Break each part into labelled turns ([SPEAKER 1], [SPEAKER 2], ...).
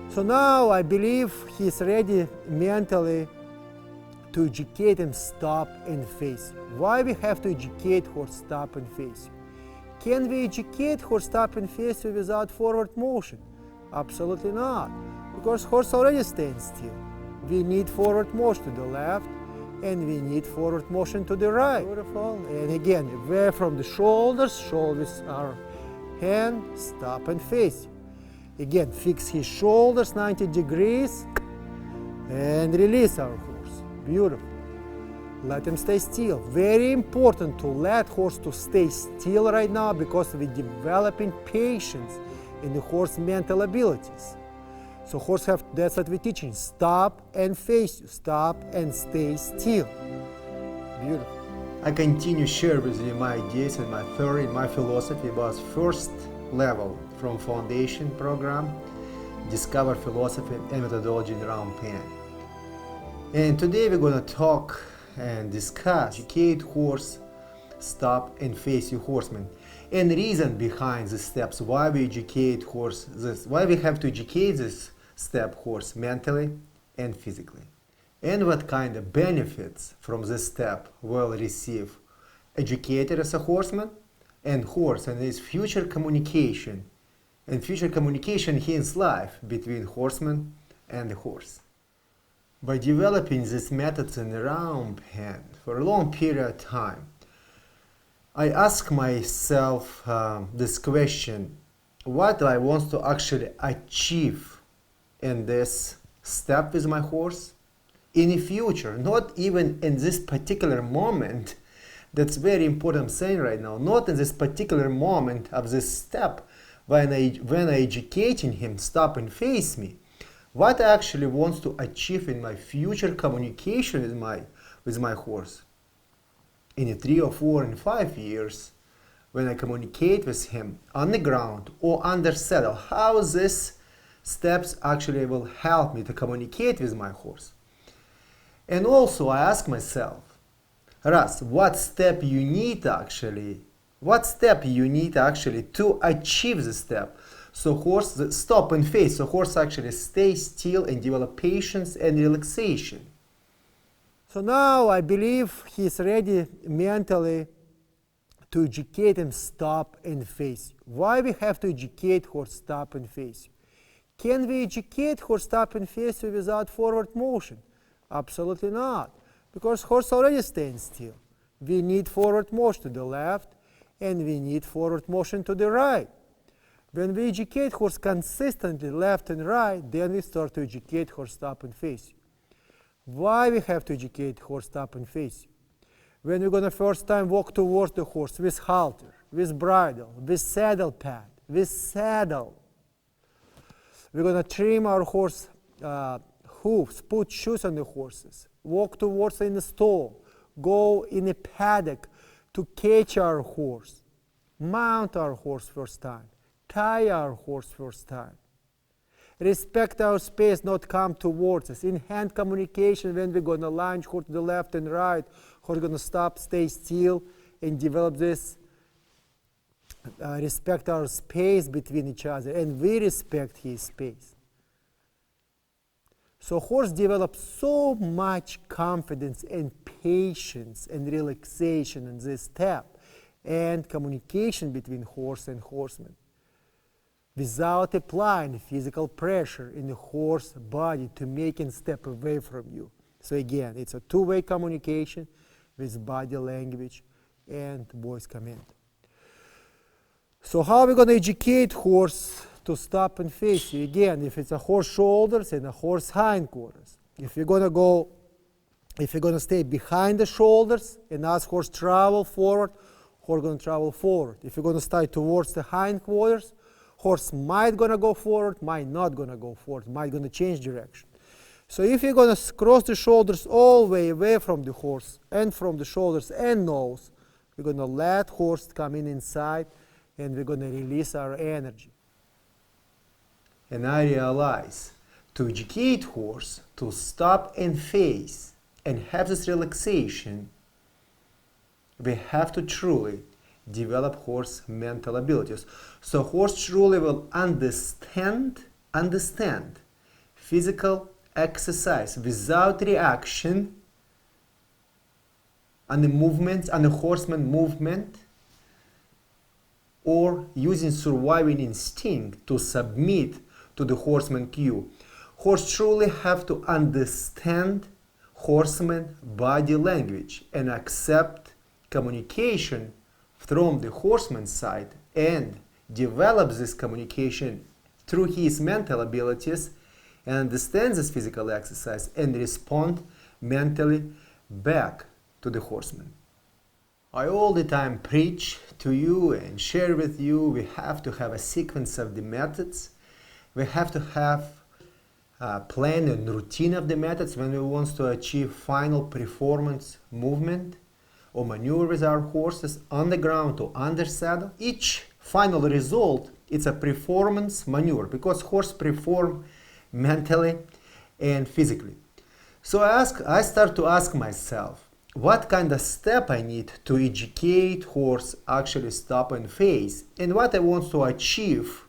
[SPEAKER 1] So now I believe he's ready mentally to educate him stop and face. Why we have to educate horse stop and face? Can we educate horse stop and face without forward motion? Absolutely not, because horse already stands still. We need forward motion to the left and we need forward motion to the right. Beautiful. And again, away from the shoulders, shoulders our hand, stop and face. Again, fix his shoulders 90 degrees and release our horse. Beautiful. Let him stay still. Very important to let horse to stay still right now, because we're developing patience in the horse mental abilities. So horse that's what we're teaching. Stop and face you. Stop and stay still. Beautiful. I continue share with you my ideas and my theory, my philosophy about first level from foundation program, discover philosophy and methodology in round pen. And today we're going to talk and discuss educate horse, stop and face your horseman, and the reason behind the steps, why we educate horse, why we have to educate this step horse mentally and physically, and what kind of benefits from this step will receive educated as a horseman and horse, and his future communication in his life between horseman and the horse. By developing these methods in the round pen for a long period of time, I ask myself this question: what do I want to actually achieve in this step with my horse in the future, not even in this particular moment. That's very important I'm saying right now, not in this particular moment of this step when I educating him stop and face me. What I actually want to achieve in my future communication with my horse in 3 or 4 and 5 years, when I communicate with him on the ground or under saddle, how these steps actually will help me to communicate with my horse. And also I ask myself, Russ, what step you need actually to achieve the step? So horse stop and face, so horse actually stay still and develop patience and relaxation. So now I believe he's ready mentally to educate him stop and face. Why we have to educate horse stop and face? Can we educate horse stop and face without forward motion? Absolutely not, because horse already stands still. We need forward motion to the left and we need forward motion to the right. When we educate horse consistently left and right, then we start to educate horse stop and face. Why we have to educate horse stop and face? When we're going to first time walk towards the horse with halter, with bridle, with saddle pad, with saddle, we're going to trim our horse hoofs, put shoes on the horses, walk towards in the stall, go in a paddock to catch our horse, mount our horse first time, tie our horse first time. Respect our space, not come towards us. In hand communication, when we're going to lunge horse to the left and right, horse going to stop, stay still, and develop this. Respect our space between each other, and we respect his space. So horse develops so much confidence and patience and relaxation in this step and communication between horse and horseman, without applying physical pressure in the horse body to make him step away from you. So again, it's a two-way communication with body language and voice command. So how are we going to educate horse to stop and face you? Again, if it's a horse shoulders and a horse hindquarters. If you're going to stay behind the shoulders and ask horse travel forward, horse going to travel forward. If you're going to stay towards the hindquarters, horse might going to go forward, might not going to go forward, might going to change direction. So if you're going to cross the shoulders all the way away from the horse and from the shoulders and nose, we're going to let horse come in inside and we're going to release our energy. And I realize to educate horse to stop and face and have this relaxation, we have to truly develop horse mental abilities. So horse truly will understand physical exercise without reaction on the movements, on the horseman movement, or using surviving instinct to submit to the horseman cue. Horse truly have to understand horseman body language and accept communication from the horseman's side and develop this communication through his mental abilities and understand this physical exercise and respond mentally back to the horseman. I all the time preach to you and share with you we have to have a sequence of the methods. We have to have a plan and routine of the methods when we want to achieve final performance movement or maneuver with our horses on the ground or under saddle. Each final result is a performance maneuver because horse perform mentally and physically. So I start to ask myself, what kind of step I need to educate horse actually stop and face, and what I want to achieve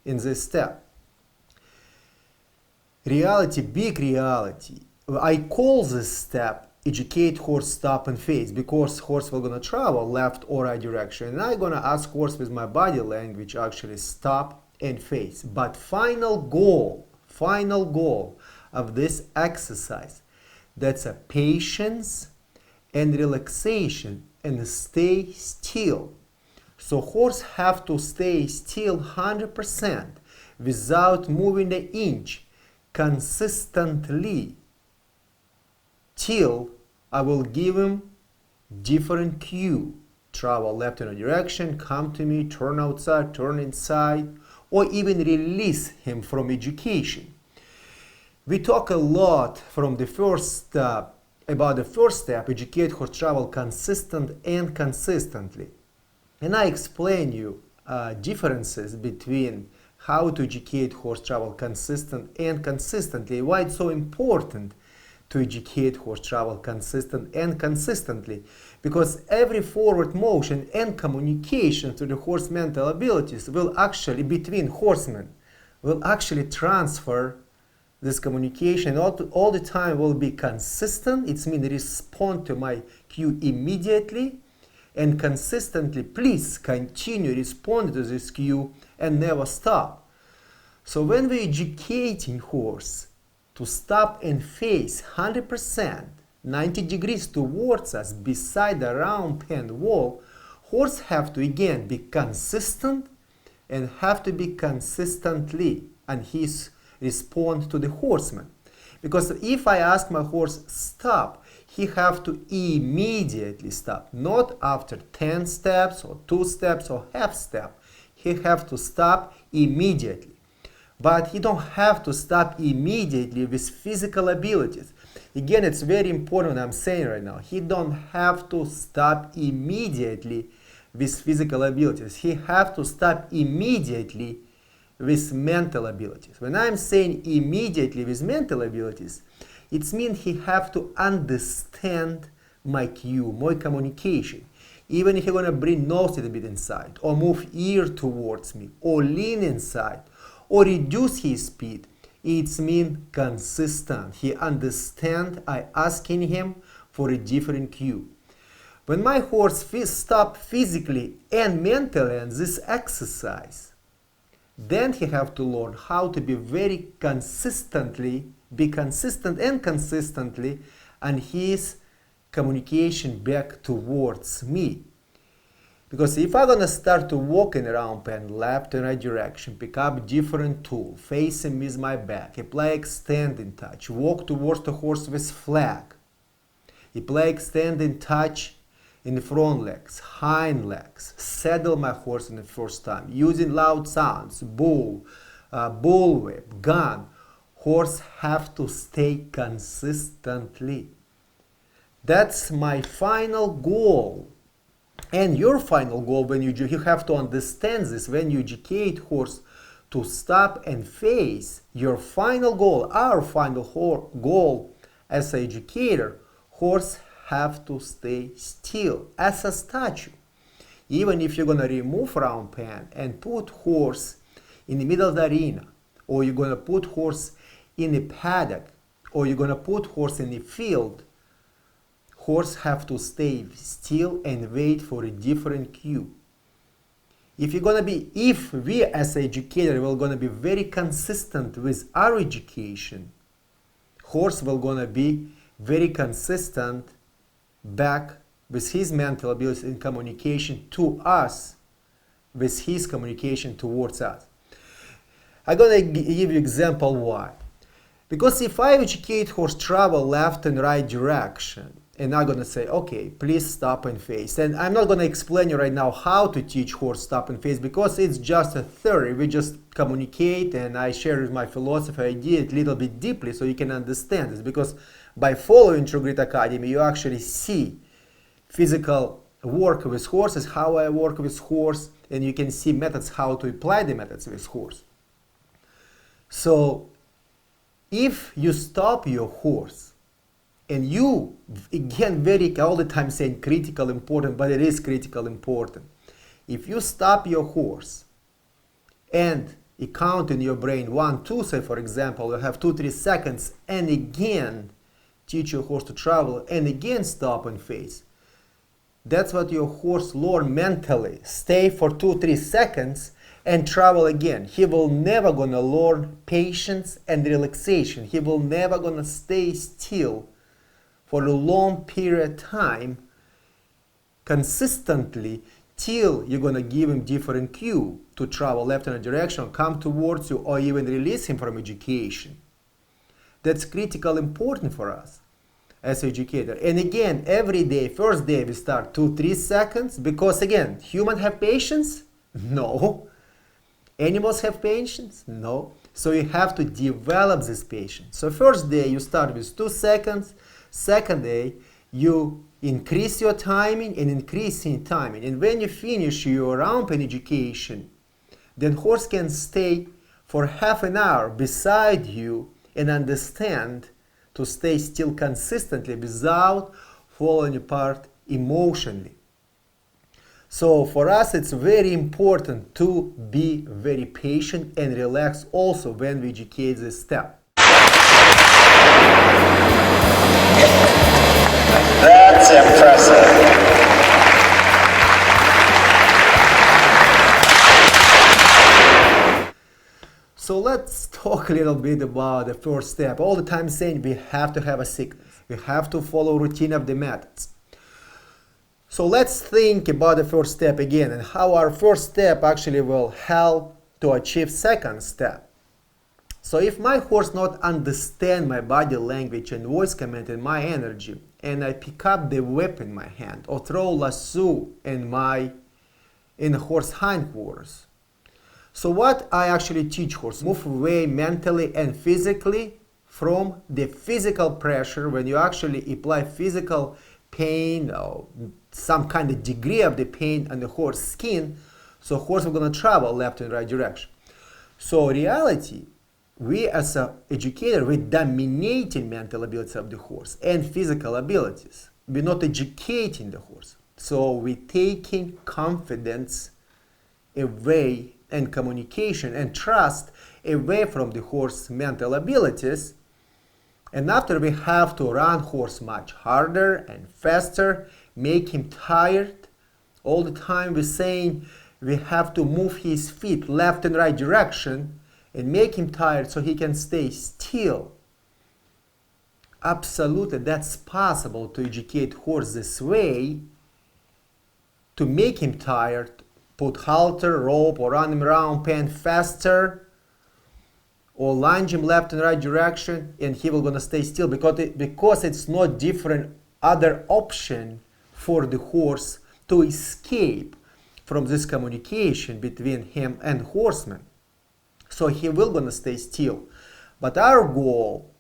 [SPEAKER 1] in this step. Reality, big reality. I call this step educate horse stop and face because horse will gonna travel left or right direction, and I'm gonna ask horse with my body language actually stop and face. But final goal of this exercise, that's a patience and relaxation and stay still. So horse have to stay still 100% without moving an inch consistently till I will give him different cue. Travel left in a direction, come to me, turn outside, turn inside, or even release him from education. We talk a lot from the first step about the first step, educate horse travel consistent and consistently. And I explain you differences between how to educate horse travel consistent and consistently, why it's so important to educate horse travel consistent and consistently, because every forward motion and communication to the horse mental abilities will actually, between horsemen, will actually transfer this communication all the time will be consistent. It means respond to my cue immediately and consistently. Please continue responding to this cue and never stop. So when we're educating horse to stop and face 100%, 90 degrees towards us beside the round pen wall, horse have to again be consistent and have to be consistently on his respond to the horseman. Because if I ask my horse stop, he have to immediately stop, not after 10 steps or 2 steps or half step. He have to stop immediately. But he don't have to stop immediately with physical abilities. Again, it's very important what I'm saying right now. He don't have to stop immediately with physical abilities. He have to stop immediately with mental abilities. When I'm saying immediately with mental abilities, it means he have to understand my cue, my communication. Even if he's gonna bring nose a little bit inside, or move ear towards me, or lean inside, or reduce his speed, it means consistent. He understand I asking him for a different cue. When my horse stop physically and mentally in this exercise, then he have to learn how to be very consistently, be consistent and consistently on his communication back towards me. Because if I'm gonna start to walking around pen left and right direction, pick up different tool, face him with my back, apply extending touch, walk towards the horse with flag, apply extending touch in the front legs, hind legs, saddle my horse in the first time, using loud sounds, bull, bullwhip, gun. Horse have to stay consistently. That's my final goal. And your final goal when you have to understand this when you educate horse to stop and face. Your final goal, our final goal as an educator, horse have to stay still as a statue. Even if you're gonna remove round pen and put horse in the middle of the arena, or you're gonna put horse in a paddock or you're gonna put horse in a field, horse have to stay still and wait for a different cue. If we as educator will gonna be very consistent with our education, horse will gonna be very consistent back with his mental abilities in communication to us, with his communication towards us. I'm gonna give you example why. Because if I educate horse travel left and right direction, and I'm gonna say, okay, please stop and face. And I'm not gonna explain you right now how to teach horse stop and face because it's just a theory. We just communicate and I share my philosophy idea a little bit deeply so you can understand this. Because by following True Grit Academy, you actually see physical work with horses, how I work with horse, and you can see methods, how to apply the methods with horse. So if you stop your horse, and you, again, all the time saying critical important, but it is critical important. If you stop your horse and you count in your brain 1, 2, say for example, you have 2, 3 seconds, and again teach your horse to travel, and again stop and face. That's what your horse learn mentally. Stay for 2, 3 seconds and travel again. He will never gonna learn patience and relaxation. He will never gonna stay still for a long period of time consistently till you're going to give him different cue to travel left in a direction, come towards you, or even release him from education. That's critical important for us as educator. And again, every day, first day we start 2, 3 seconds because again, humans have patience? No. Animals have patience? No. So you have to develop this patience. So first day you start with 2 seconds. Second day, you increase your timing and increasing timing. And when you finish your ramp-in education, then horse can stay for half an hour beside you and understand to stay still consistently without falling apart emotionally. So for us, it's very important to be very patient and relax also when we educate this step.
[SPEAKER 2] That's impressive.
[SPEAKER 1] So let's talk a little bit about the first step. All the time saying we have to have a sequence. We have to follow routine of the methods. So let's think about the first step again and how our first step actually will help to achieve second step. So if my horse not understand my body language and voice command and my energy, and I pick up the whip in my hand or throw lasso in the horse hindquarters. So what I actually teach horse, move away mentally and physically from the physical pressure when you actually apply physical pain or some kind of degree of the pain on the horse skin, so horse is going to travel left and right direction. So reality, we as an educator, we dominating mental abilities of the horse and physical abilities. We're not educating the horse. So we're taking confidence away and communication and trust away from the horse mental abilities. And after we have to run horse much harder and faster, make him tired. All the time we're saying we have to move his feet left and right direction and make him tired so he can stay still. Absolutely, that's possible to educate horse this way, to make him tired, put halter, rope, or run him around pen faster, or lunge him left and right direction, and he will gonna stay still because it's not different other option for the horse to escape from this communication between him and horseman. So he will gonna stay still. But our goal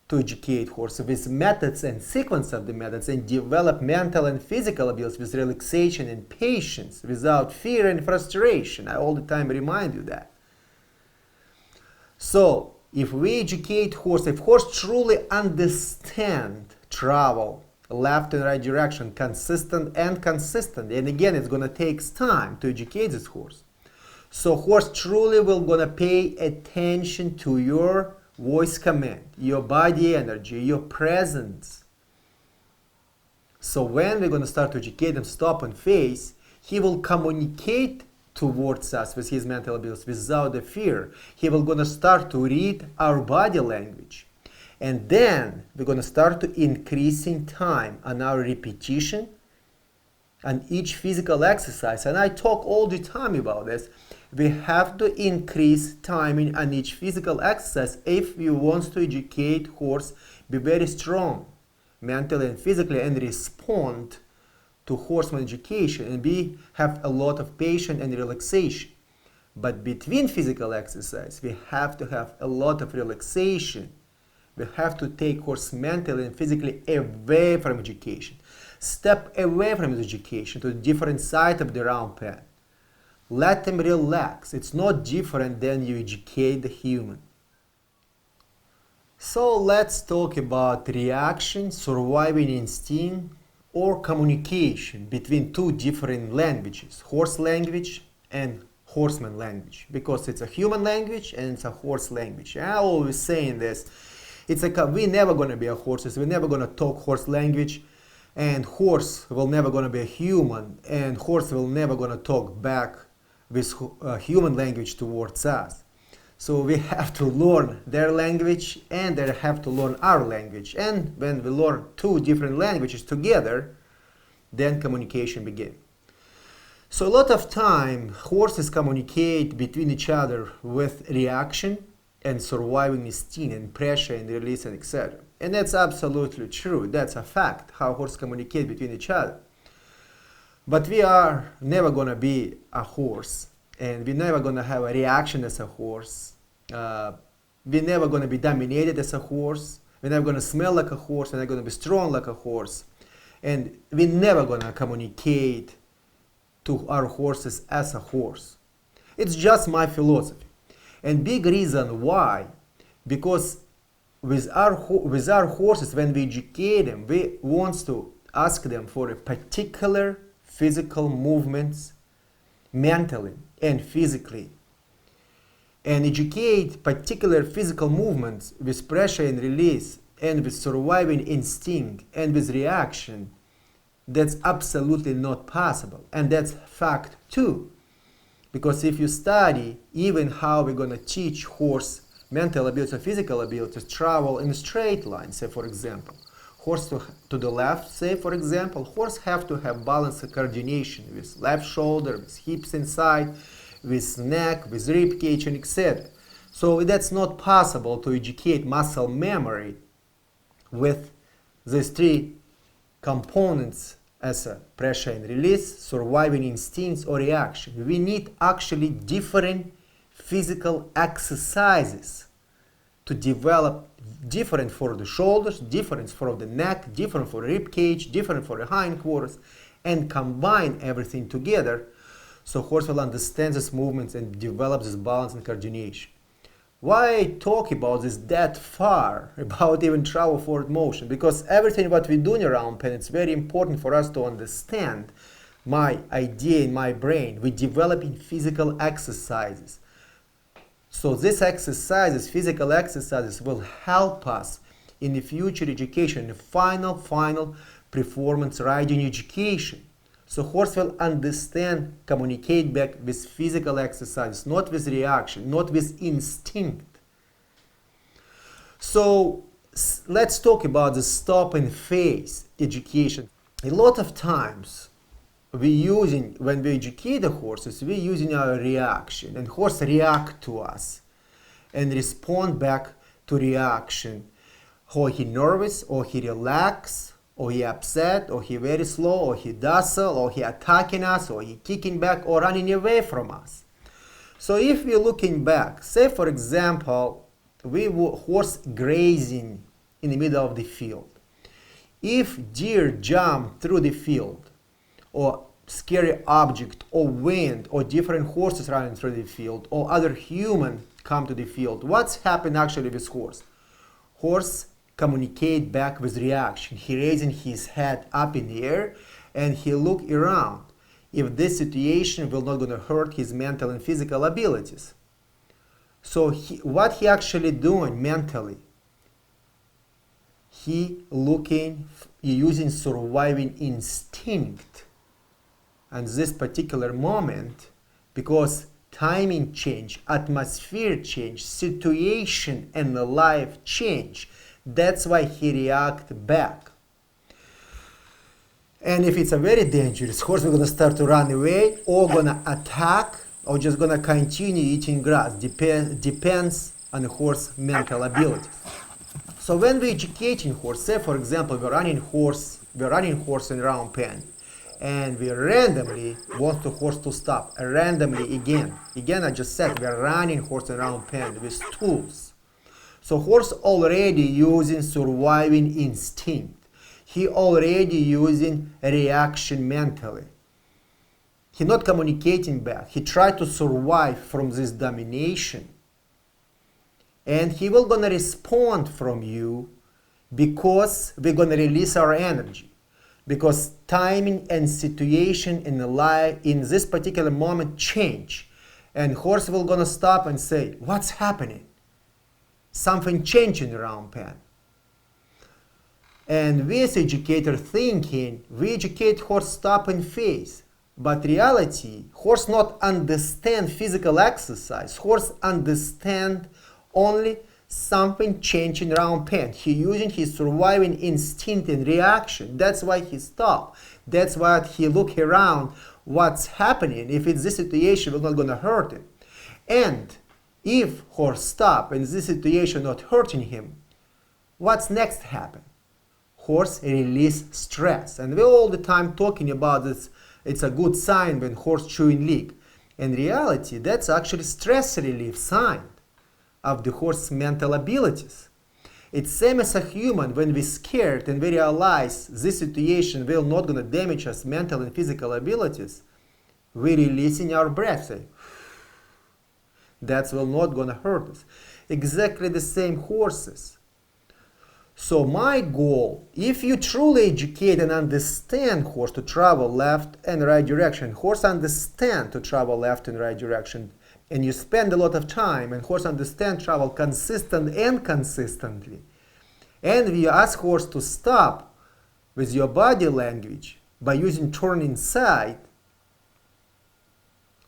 [SPEAKER 1] to educate horse with methods and sequence of the methods and develop mental and physical abilities with relaxation and patience without fear and frustration. I all the time remind you that. So if we educate horse, if horse truly understand travel left and right direction, consistent, and again it's gonna take time to educate this horse. So horse truly will gonna pay attention to your voice command, your body energy, your presence. So when we're going to start to educate him stop and face, he will communicate towards us with his mental abilities without the fear. He will going to start to read our body language. And then we're going to start to increasing time on our repetition on each physical exercise. And I talk all the time about this. We have to increase timing on each physical exercise if we want to educate horse be very strong mentally and physically and respond to horseman education, and we have a lot of patience and relaxation. But between physical exercise, we have to have a lot of relaxation. We have to take horse mentally and physically away from education. Step away from his education to a different side of the round pen. Let him relax. It's not different than you educate the human. So let's talk about reaction, surviving instinct, or communication between two different languages, horse language and horseman language, because it's a human language and it's a horse language. I always saying this. It's like we're never going to be a horses. We're never going to talk horse language, and horse will never going to be a human, and horse will never going to talk back with human language towards us. So we have to learn their language and they have to learn our language. And when we learn two different languages together, then communication begins. So a lot of time horses communicate between each other with reaction and surviving instinct and pressure and release and etc. And that's absolutely true. That's a fact, how horses communicate between each other. But we are never going to be a horse, and we're never going to have a reaction as a horse. We're never going to be dominated as a horse. We're never going to smell like a horse. We're not going to be strong like a horse. And we're never going to communicate to our horses as a horse. It's just my philosophy. And big reason why, because with our horses, when we educate them, we want to ask them for a particular physical movements, mentally and physically, and educate particular physical movements with pressure and release and with surviving instinct and with reaction. That's absolutely not possible, and that's fact too. Because if you study even how we're going to teach horse mental abilities or physical abilities, travel in a straight line, say for example, horse to the left, say for example, horse have to have balance and coordination with left shoulder, with hips inside, with neck, with rib cage, and etc. So that's not possible to educate muscle memory with these three components as a pressure and release, surviving instincts, or reaction. We need actually different physical exercises to develop, different for the shoulders, different for the neck, different for rib cage, different for the hindquarters, and combine everything together so horse will understand these movements and develop this balance and coordination. Why I talk about this that far, about even travel forward motion? Because everything what we do in around pen, it's very important for us to understand my idea in my brain. We developing physical exercises. So these exercises, physical exercises, will help us in the future education, in the final performance riding education. So horse will understand, communicate back with physical exercises, not with reaction, not with instinct. So let's talk about the stop and face education. A lot of times when we educate the horses, we're using our reaction, and horse react to us and respond back to reaction. Or he nervous, or he relax, or he upset, or he very slow, or he docile, or he attacking us, or he kicking back, or running away from us. So if we're looking back, say for example, we were horse grazing in the middle of the field. If deer jump through the field, or scary object, or wind, or different horses running through the field, or other human come to the field, what's happened actually with horse? Horse communicate back with reaction. He raising his head up in the air and he look around if this situation will not going to hurt his mental and physical abilities. So what he actually doing mentally? He using surviving instinct. And this particular moment, because timing change, atmosphere change, situation and the life change, that's why he react back. And if it's a very dangerous horse, we're gonna start to run away, or gonna attack, or just gonna continue eating grass. Depends on the horse mental abilities. So when we're educating horse, say for example we're running horse in round pen, and we randomly want the horse to stop. Randomly again I just said we're running horse in round pen with tools. So horse already using surviving instinct. He already using reaction mentally. He not communicating back. He tried to survive from this domination. And he will gonna respond from you because we're gonna release our energy. Because timing and situation in the life in this particular moment change. And horse will gonna stop and say, what's happening? Something changing around pen. And we as educator thinking, we educate horse stop and face. But reality, horse not understand physical exercise. Horse understand only something changing around pen. He using his surviving instinct and reaction. That's why he stop. That's why he look around what's happening. If it's this situation, we're not gonna hurt him. And if horse stop and this situation not hurting him, what's next happen? Horse release stress. And we're all the time talking about this. It's a good sign when horse chewing lick. In reality, that's actually stress relief sign of the horse's mental abilities. It's same as a human. When we're scared and we realize this situation will not gonna damage us mental and physical abilities, we're releasing our breath. Say, that will not gonna hurt us. Exactly the same horses. So my goal, if you truly educate and understand horse to travel left and right direction, horse understand to travel left and right direction, and you spend a lot of time and horse understand travel consistent and consistently, and we ask horse to stop with your body language by using turn inside,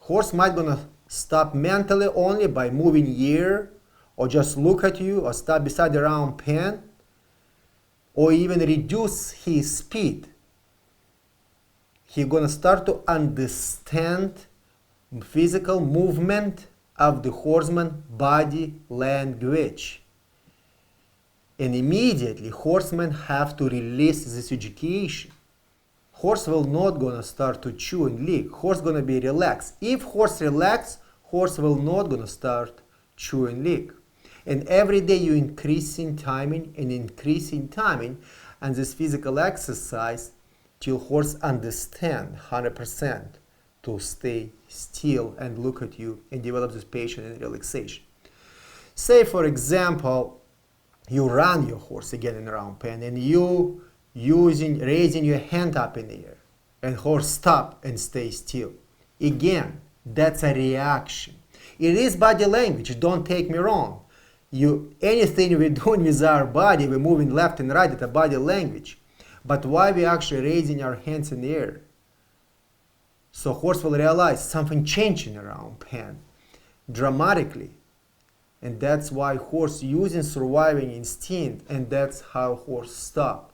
[SPEAKER 1] horse might gonna stop mentally only by moving ear, or just look at you, or stop beside the round pen, or even reduce his speed. He's gonna start to understand physical movement of the horseman body language. And immediately horsemen have to release this education. Horse will not gonna start to chew and lick. Horse gonna be relaxed. If horse relax, horse will not gonna start chew and lick. And every day you increasing timing and this physical exercise till horse understand 100% to stay still and look at you and develop this patience and relaxation. Say for example, you run your horse again in round pen and you raising your hand up in the air and horse stop and stay still. Again, that's a reaction. It is body language, don't take me wrong. Anything we're doing with our body, we're moving left and right, it's a body language. But why we actually raising our hands in the air? So horse will realize something changing around pen dramatically. And that's why horse using surviving instinct, and that's how horse stop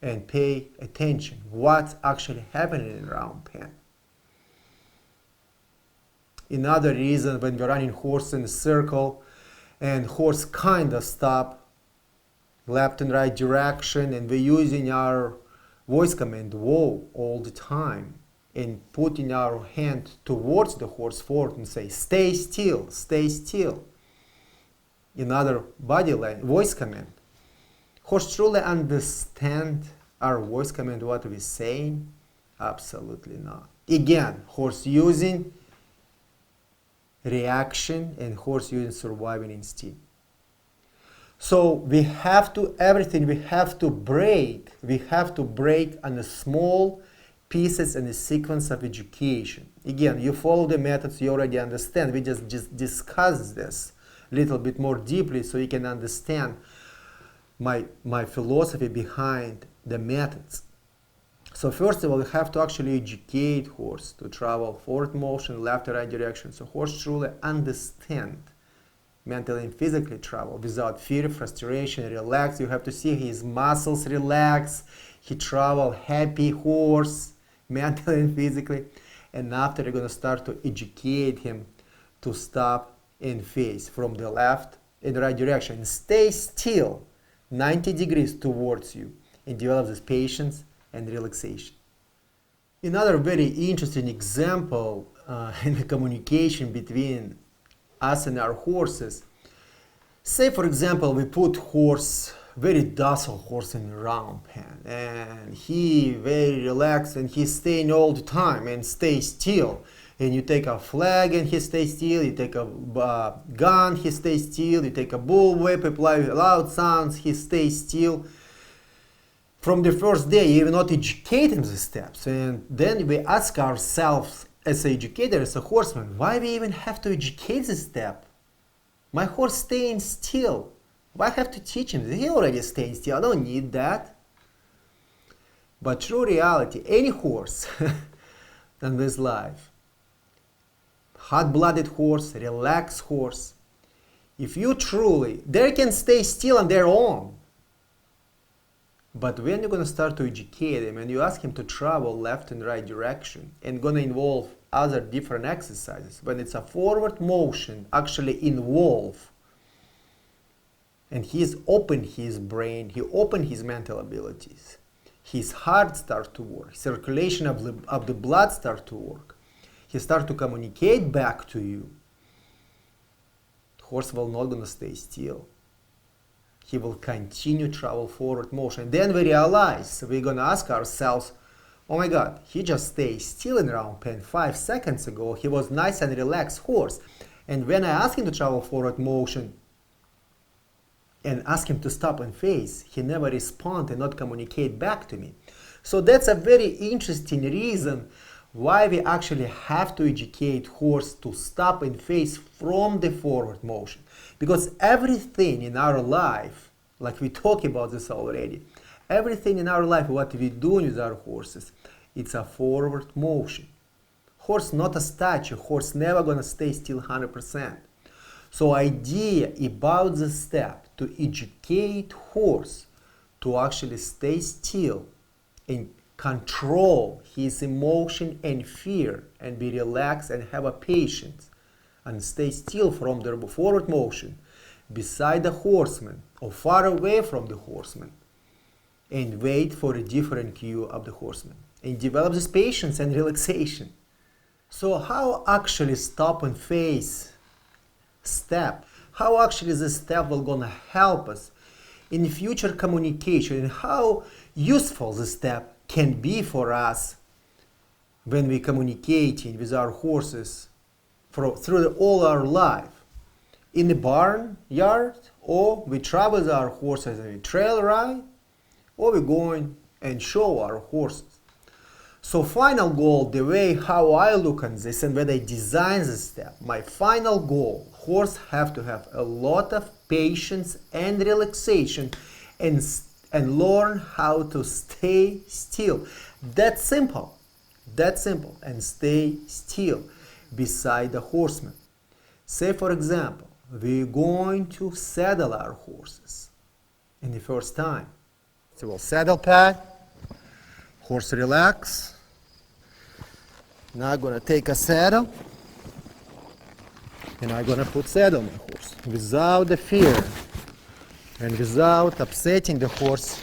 [SPEAKER 1] and pay attention what's actually happening around pen. Another reason when we're running horse in a circle and horse kind of stop left and right direction, and we're using our voice command whoa all the time and putting our hand towards the horse forward and say stay still, stay still. Another body line voice command. Horse truly understand our voice command what we're saying? Absolutely not. Again, horse using reaction and horse using surviving instinct. So we have to break on a small pieces in a sequence of education. Again, you follow the methods you already understand. We just discuss this a little bit more deeply so you can understand my philosophy behind the methods. So first of all, you have to actually educate horse to travel forward motion, left or right direction. So horse truly understand mentally and physically travel without fear, frustration, relax. You have to see his muscles relax. He travel happy horse, mentally and physically. And after you're going to start to educate him to stop and face from the left in the right direction. Stay still 90 degrees towards you and develop this patience and relaxation. Another very interesting example in the communication between us and our horses. Say, for example, we put very docile horse in a round pen, and he very relaxed and he's staying all the time and stay still. And you take a flag and he stays still, you take a gun, he stays still, you take a bullwhip, apply loud sounds, he stays still. From the first day, you will not educate him the steps. And then we ask ourselves, as an educator, as a horseman, why we even have to educate the step? My horse staying still. Why have to teach him? He already staying still. I don't need that. But true reality, any horse in this life, hot-blooded horse, relaxed horse, if you truly, they can stay still on their own. But when you're going to start to educate him and you ask him to travel left and right direction and going to involve other different exercises, when it's a forward motion, actually involve, and he's open his brain, he open his mental abilities, his heart start to work, circulation of the blood start to work, he start to communicate back to you, horse will not going to stay still. He will continue travel forward motion. And then we realize, we're going to ask ourselves, oh my God, he just stayed still in round pen 5 seconds ago. He was nice and relaxed horse. And when I ask him to travel forward motion and ask him to stop and face, he never respond and not communicate back to me. So that's a very interesting reason why we actually have to educate horse to stop and face from the forward motion. Because everything in our life, like we talked about this already, everything in our life, what we do with our horses, it's a forward motion. Horse not a statue, horse never gonna stay still 100%. So idea about the step to educate horse to actually stay still and control his emotion and fear and be relaxed and have a patience and stay still from the forward motion beside the horseman or far away from the horseman and wait for a different cue of the horseman and develop this patience and relaxation. So how actually stop and face step, how actually this step will gonna help us in future communication and how useful this step can be for us when we communicating with our horses through all our life, in the barn yard, or we travel with our horses and we trail ride, or we going and show our horses. So final goal, the way how I look at this and when I design this step, my final goal, horse have to have a lot of patience and relaxation and learn how to stay still. That's simple, and stay still beside the horseman. Say for example, we're going to saddle our horses in the first time. So we'll saddle pad, horse relax. Now I'm gonna take a saddle and I'm gonna put saddle on my horse without the fear and without upsetting the horse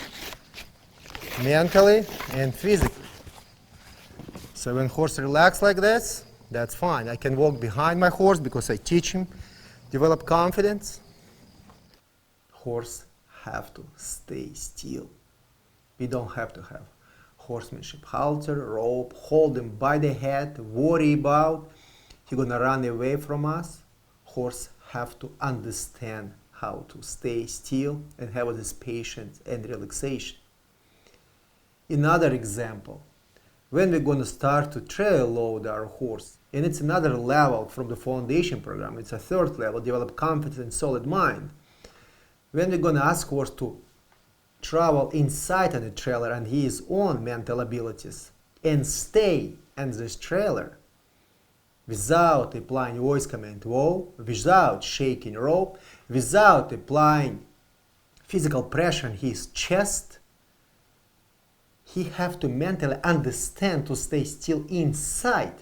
[SPEAKER 1] mentally and physically. So when horse relax like this, that's fine. I can walk behind my horse because I teach him, develop confidence. Horse have to stay still. We don't have to have horsemanship, halter, rope, hold him by the head, worry about he gonna run away from us. Horse have to understand how to stay still and have this patience and relaxation. Another example, when we're going to start to trail load our horse. And it's another level from the foundation program. It's a third level, develop confidence and solid mind. When we're going to ask horse to travel inside of the trailer and his own mental abilities and stay in this trailer without applying voice command whoa, without shaking rope, without applying physical pressure on his chest, he have to mentally understand to stay still inside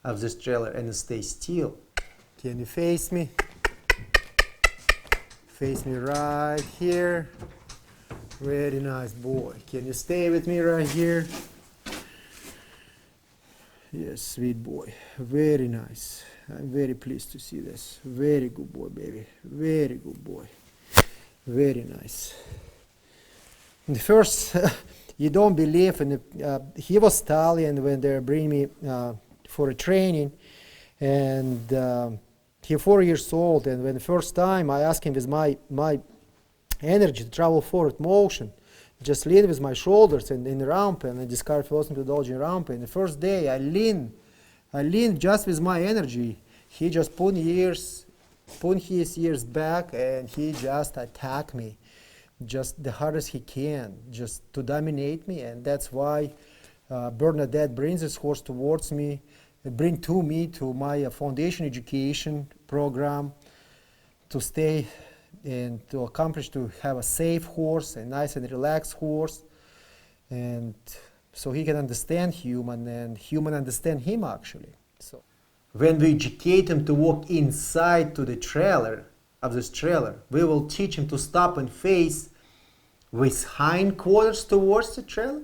[SPEAKER 1] of this trailer and stay still. Can you face me? Face me right here. Very nice, boy. Can you stay with me right here? Yes, sweet boy. Very nice. I'm very pleased to see this. Very good boy, baby. Very good boy. Very nice. And first, you don't believe in he was stallion when they bring me for a training, and he 4 years old. And when the first time I asked him with my energy to travel forward motion, just lean with my shoulders and in the ramp, and I discard philosophy methodology in ramp. And the first day I lean just with my energy. He just put his ears back and he just attacked me, just the hardest he can, just to dominate me. And that's why Bernadette brings this horse towards me, to my foundation education program, to stay and to accomplish to have a safe horse, a nice and relaxed horse, and so he can understand human and human understand him actually. So when we educate him to walk inside to the trailer of this trailer, we will teach him to stop and face with hindquarters towards the trailer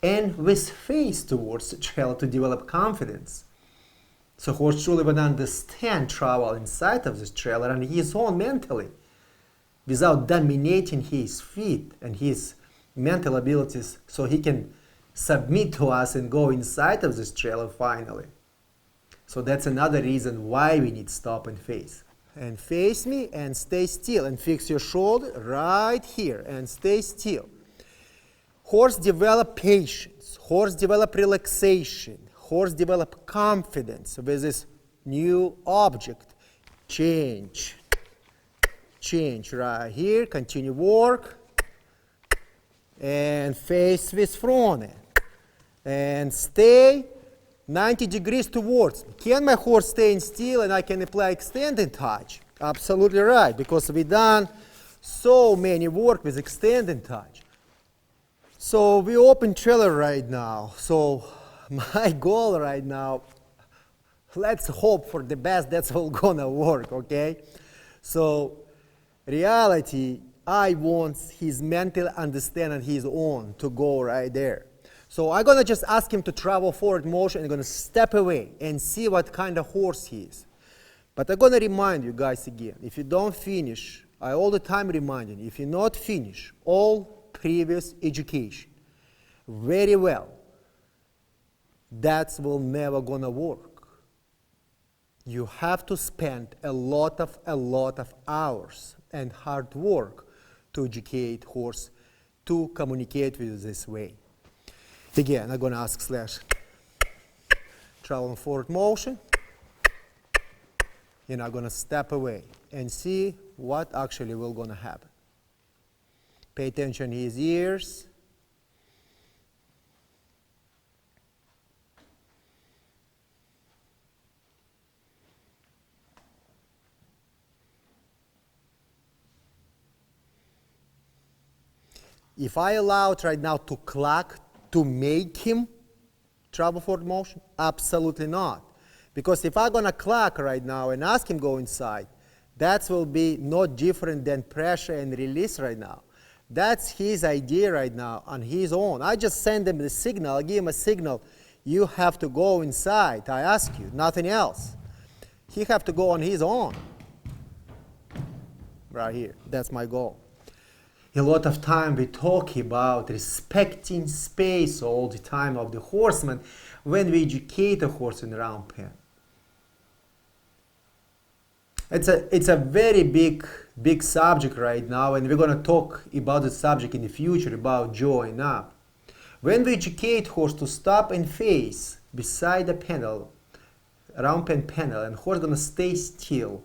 [SPEAKER 1] and with face towards the trailer to develop confidence. So horse truly will understand travel inside of this trailer and his own mentally, without dominating his feet and his mental abilities, so he can submit to us and go inside of this trailer finally. So that's another reason why we need stop and face. And face me and stay still and fix your shoulder right here and stay still. Horse develop patience, horse develop relaxation, horse develop confidence with this new object. Change right here, continue work, and face with front, and stay 90 degrees towards me. Can my horse stay still and I can apply extended touch? Absolutely right, because we done so many work with extended touch. So we open trailer right now. So my goal right now, let's hope for the best that's all gonna work, okay? So reality, I want his mental understanding his own to go right there. So I'm gonna just ask him to travel forward motion and gonna step away and see what kind of horse he is. But I'm gonna remind you guys again, if you don't finish, I all the time remind you, if you not finish all previous education very well, that will never gonna work. You have to spend a lot of hours and hard work to educate horse to communicate with you this way. Again, I'm gonna ask slash travel in forward motion, and I'm gonna step away and see what actually will gonna happen. Pay attention to his ears. If I allow it right now to clock to make him travel forward motion, absolutely not. Because if I'm gonna clock right now and ask him go inside, that will be not different than pressure and release right now. That's his idea right now on his own. I just send him the signal, I give him a signal, you have to go inside, I ask you, nothing else. He have to go on his own. Right here, that's my goal. A lot of time we talk about respecting space all the time of the horseman when we educate a horse in round pen. It's a very big subject right now, and we're going to talk about the subject in the future about joy now. When we educate horse to stop and face beside the panel, round pen panel, and horse gonna stay still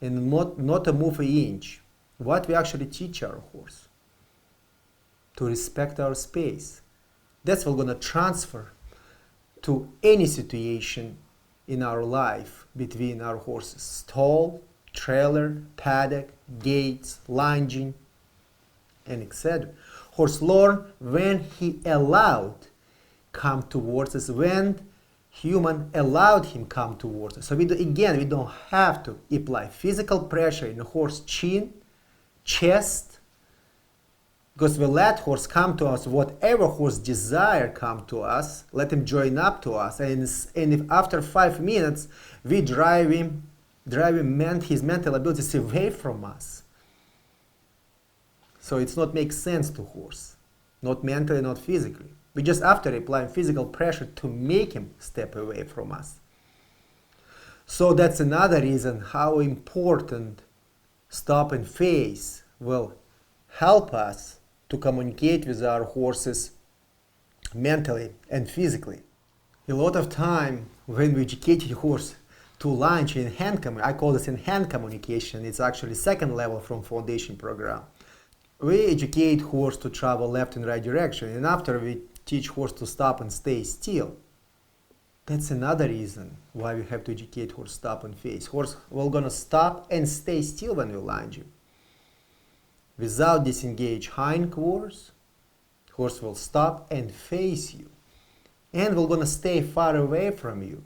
[SPEAKER 1] and not to move an inch, what we actually teach our horse? To respect our space. That's what we're gonna transfer to any situation in our life between our horses. Stall, trailer, paddock, gates, lunging, and etc. Horse learn when he allowed come towards us, when human allowed him come towards us. So we don't have to apply physical pressure in the horse chin, chest, because we let horse come to us, whatever horse desire come to us, let him join up to us, and if after 5 minutes we drive his mental abilities away from us. So it's not make sense to horse, not mentally, not physically. We just after applying physical pressure to make him step away from us. So that's another reason how important stop and face will help us to communicate with our horses mentally and physically. A lot of time when we educate a horse to lunge in hand I call this in hand communication. It's actually second level from foundation program. We educate horse to travel left and right direction, and after we teach horse to stop and stay still. That's another reason why we have to educate horse stop and face. Horse will gonna stop and stay still when we lunge him. Without disengage hindquarters, horse will stop and face you. And we're gonna stay far away from you.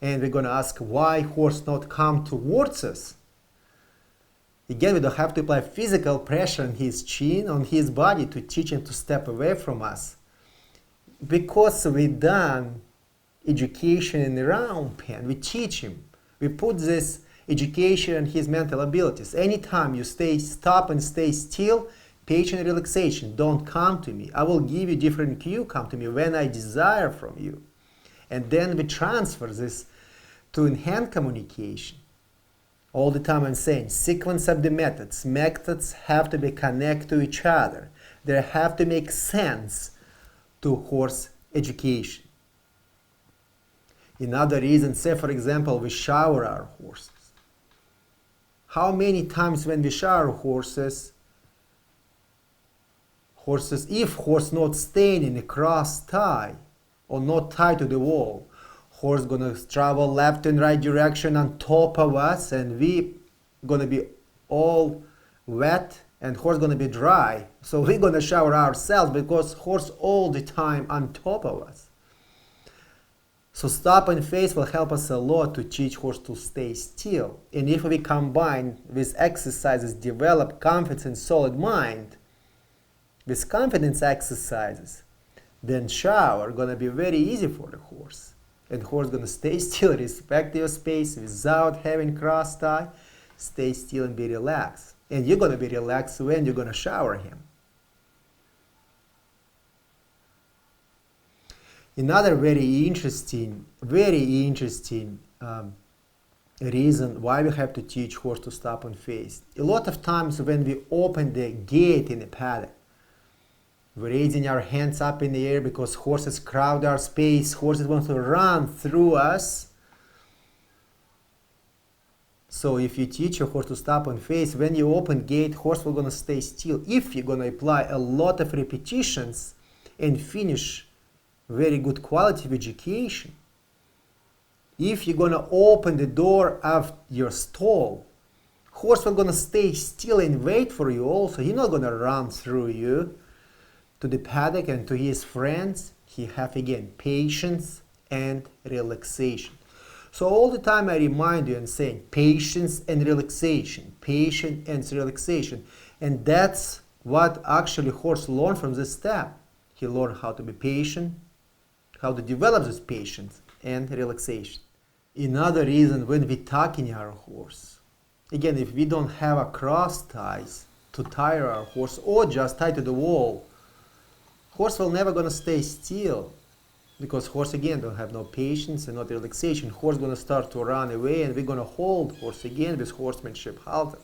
[SPEAKER 1] And we're gonna ask why horse not come towards us. Again, we don't have to apply physical pressure on his chin, on his body to teach him to step away from us. Because we done education in the round pen, we teach him. We put this education on his mental abilities. Anytime you stop and stay still, patient relaxation, don't come to me. I will give you different cue, come to me when I desire from you. And then we transfer this to in-hand communication. All the time I'm saying, sequence of the methods. Methods have to be connected to each other. They have to make sense to horse education. Another reason, say for example, we shower our horses. How many times when we shower horses, if horse not staying in a cross tie or not tied to the wall, horse gonna travel left and right direction on top of us, and we gonna be all wet and horse gonna be dry. So we're gonna shower ourselves because horse all the time on top of us. So stop and face will help us a lot to teach horse to stay still. And if we combine with exercises, develop confidence and solid mind, with confidence exercises, then shower gonna be very easy for the horse. And horse gonna stay still, respect your space without having cross tie, stay still and be relaxed. And you're gonna be relaxed when you're gonna shower him. Another very interesting reason why we have to teach horse to stop and face. A lot of times when we open the gate in the paddock, we're raising our hands up in the air because horses crowd our space, horses want to run through us. So if you teach your horse to stop and face, when you open gate, horse will gonna stay still. If you're gonna apply a lot of repetitions and finish very good quality of education, if you're gonna open the door of your stall, horse will gonna stay still and wait for you also. He's not gonna run through you to the paddock and to his friends. He have again patience and relaxation. So all the time I remind you and saying patience and relaxation, patience and relaxation. And that's what actually horse learn from this step. He learned how to be patient, how to develop this patience and relaxation. Another reason when we talking our horse, again, if we don't have a cross ties to tie our horse or just tie to the wall, horse will never gonna stay still because horse again don't have no patience and not relaxation. Horse gonna start to run away and we're gonna hold horse again with horsemanship halter.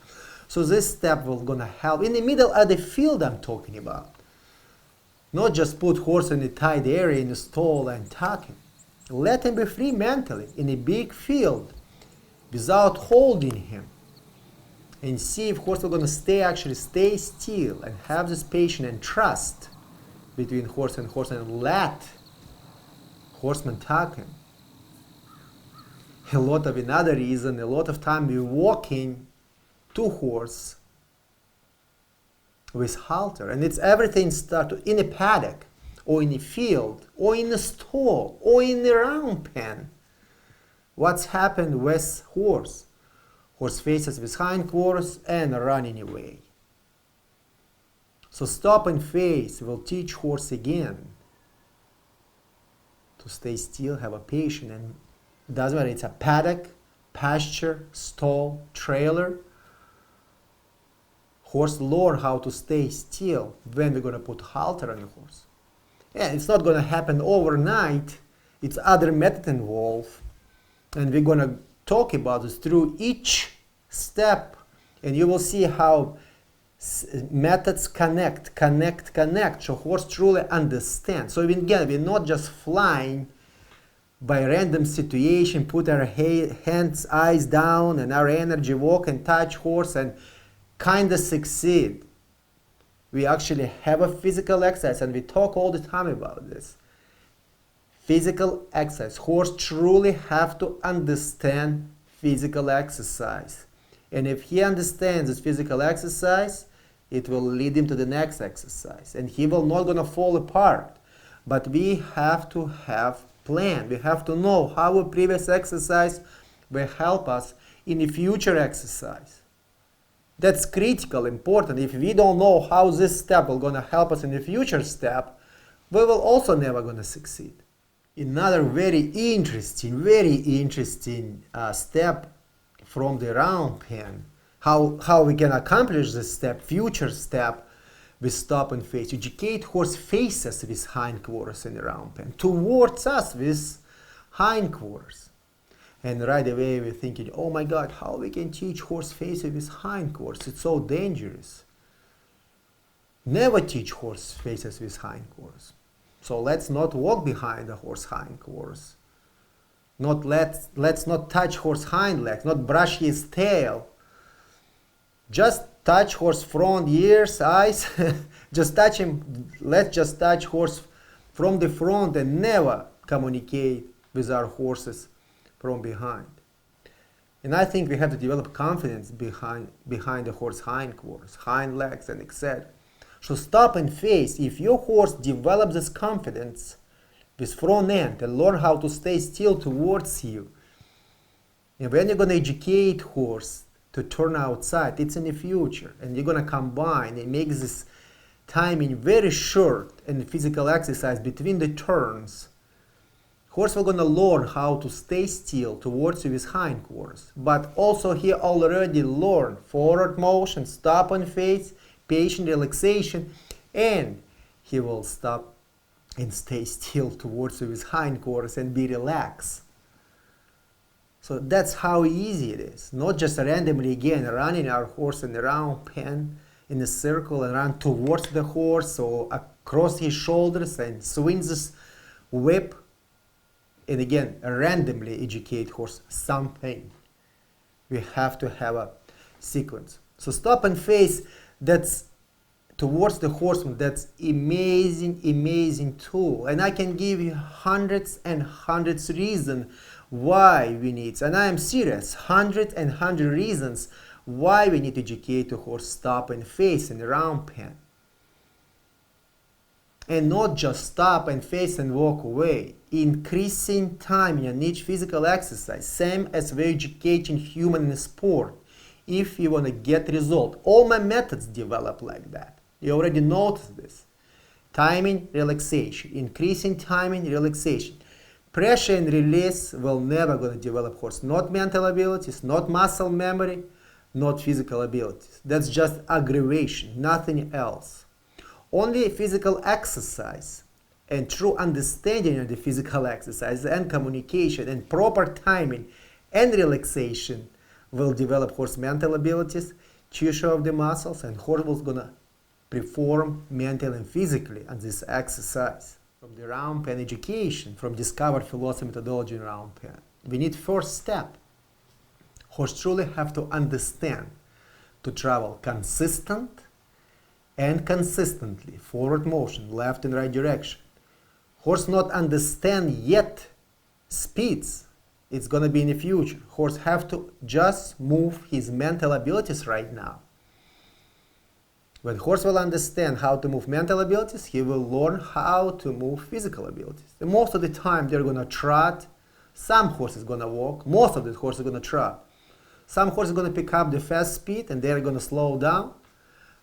[SPEAKER 1] So this step will gonna help in the middle of the field I'm talking about. Not just put horse in a tight area in a stall and tuck him. Let him be free mentally in a big field without holding him. And see if horse is going to actually stay still and have this patience and trust between horse and let horseman tuck him. Another reason, a lot of time we're walking to horse with halter, and it's everything start in a paddock or in a field or in a stall or in a round pen. What's happened with horse? Horse faces with hindquarters and running away. So stop and face will teach horse again to stay still, have a patience, and doesn't matter it's a paddock, pasture, stall, trailer. Horse learn how to stay still when we're going to put halter on the horse. And it's not going to happen overnight. It's other method involved. And we're going to talk about this through each step. And you will see how methods connect. So horse truly understands. So again, we're not just flying by random situation, put our hands, eyes down, and our energy walk and touch horse and kind of succeed. We actually have a physical exercise, and we talk all the time about this. Physical exercise. Horse truly have to understand physical exercise. And if he understands this physical exercise, it will lead him to the next exercise. And he will not gonna fall apart. But we have to have plan. We have to know how a previous exercise will help us in the future exercise. That's critical, important. If we don't know how this step will gonna help us in the future step, we will also never gonna succeed. Another very interesting step from the round pen, how we can accomplish this step, future step, with stop and face. Educate horse faces with hindquarters in the round pen towards us with hindquarters. And right away we're thinking, oh my God, how we can teach horse faces with hindquarters? It's so dangerous. Never teach horse faces with hindquarters. So let's not walk behind the horse hindquarters. Let's not touch horse hind legs, not brush his tail. Just touch horse front, ears, eyes. Just touch him. Let's just touch horse from the front and never communicate with our horses from behind. And I think we have to develop confidence behind the horse hindquarters, hind legs, and etc. So stop and face. If your horse develops this confidence with front end and learn how to stay still towards you, and when you're going to educate horse to turn outside, it's in the future, and you're going to combine and make this timing very short and physical exercise between the turns, horse will going to learn how to stay still towards you with hindquarters. But also he already learned forward motion, stop and face, patient relaxation, and he will stop and stay still towards you with hindquarters and be relaxed. So that's how easy it is. Not just randomly again running our horse in the round pen in a circle and run towards the horse or across his shoulders and swing this whip. And again, randomly educate horse something. We have to have a sequence. So stop and face, that's towards the horseman, that's amazing tool. And I can give you hundreds and hundreds reasons why we need, and I am serious, hundred reasons why we need to educate the horse stop and face in the round pen. And not just stop and face and walk away. Increasing time in each physical exercise, same as we're educating human in sport. If you want to get result, all my methods develop like that. You already noticed this. Timing, relaxation, increasing timing, relaxation. Pressure and release will never going to develop horse. Not mental abilities, not muscle memory, not physical abilities. That's just aggravation, nothing else. Only physical exercise and true understanding of the physical exercise and communication and proper timing and relaxation will develop horse mental abilities, tissue of the muscles, and horse will gonna perform mentally and physically on this exercise. From the round pen education, from discovered philosophy methodology in round pen, we need first step. Horse truly have to understand to travel consistent and consistently forward motion, left and right direction. Horse not understand yet speeds. It's gonna be in the future. Horse have to just move his mental abilities right now. When horse will understand how to move mental abilities, he will learn how to move physical abilities. And most of the time they're gonna trot. Some horses gonna walk. Most of the horses are gonna trot. Some horses are gonna pick up the fast speed and they're gonna slow down.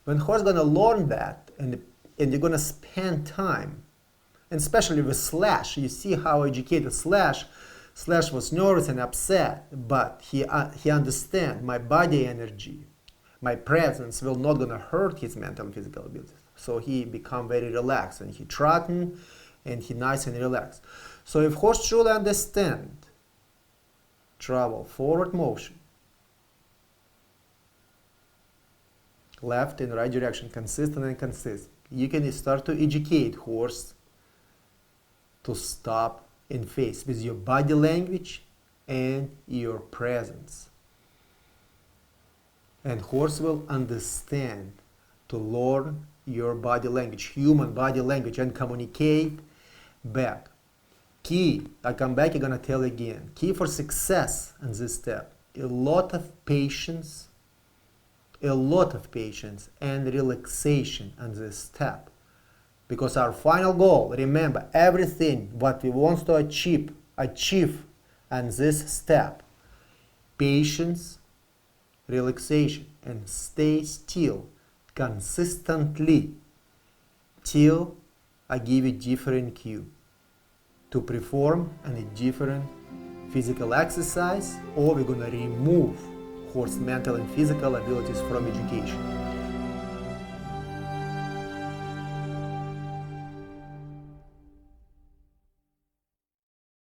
[SPEAKER 1] When horse gonna learn that and you're gonna spend time, and especially with Slash, you see how educated Slash was nervous and upset, but he understand my body energy, my presence will not gonna hurt his mental and physical abilities. So he become very relaxed and he trotting and he nice and relaxed. So if horse truly understand travel forward motion, left and right direction, consistent and consistent, you can start to educate horse to stop and face with your body language and your presence. And horse will understand to learn your body language, human body language, and communicate back. Key, I come back, I'm gonna tell again, key for success in this step, a lot of patience and relaxation on this step. Because our final goal, remember, everything what we want to achieve on this step, patience, relaxation, and stay still consistently till I give you different cue to perform a different physical exercise, or we're gonna remove horse mental and physical abilities from education.